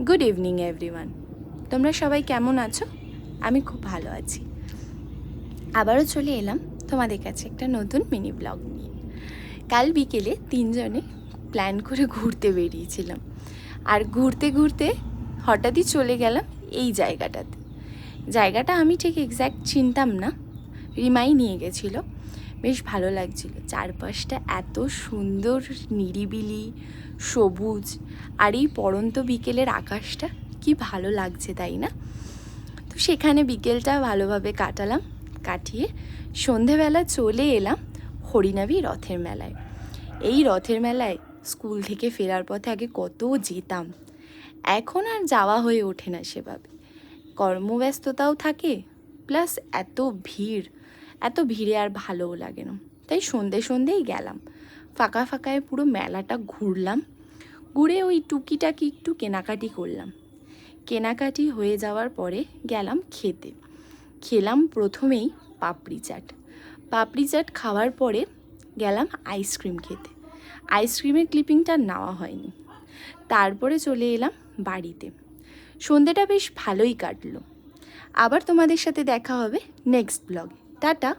Good evening everyone. তোমরা সবাই কেমন আছো? আমি খুব ভালো আছি। আবারও চলে এলাম তোমাদের কাছে একটা নতুন মিনি ব্লগ নিয়ে। কাল বিকেলে তিনজনে প্ল্যান করে ঘুরতে বেরিয়েছিলাম, আর ঘুরতে ঘুরতে হঠাৎই চলে গেলাম এই জায়গাটাতে। জায়গাটা আমি ঠিক এক্স্যাক্ট চিনতাম না, রিমাই নিয়ে গেছিলো। বেশ ভালো লাগছিল, চারপাশটা এত সুন্দর, নিরিবিলি, সবুজ, আর এই পড়ন্ত বিকেলের আকাশটা কি ভালো লাগছে, তাই না? তো সেখানে বিকেলটা ভালোভাবে কাটালাম। কাটিয়ে সন্ধেবেলা চলে এলাম হরিনাবি রথের মেলায়। এই রথের মেলায় স্কুল থেকে ফেরার পথে আগে কত যেতাম, এখন আর যাওয়া হয়ে ওঠে না সেভাবে। কর্মব্যস্ততাও থাকে, প্লাস এত ভিড়ে আর ভালোও লাগে না। তাই সন্ধেই গেলাম, ফাঁকা ফাঁকায় পুরো মেলাটা ঘুরলাম। ঘুরে ওই টুকিটাকি একটু কেনাকাটি করলাম। কেনাকাটি হয়ে যাওয়ার পরে গেলাম খেতে। খেলাম প্রথমেই পাপড়ি চাট খাওয়ার পরে গেলাম আইসক্রিম খেতে। আইসক্রিমের ক্লিপিংটা নেওয়া হয়নি। তারপরে চলে এলাম বাড়িতে। সন্ধেটা বেশ ভালোই কাটলো। আবার তোমাদের সাথে দেখা হবে নেক্সট ব্লগে। টাটা।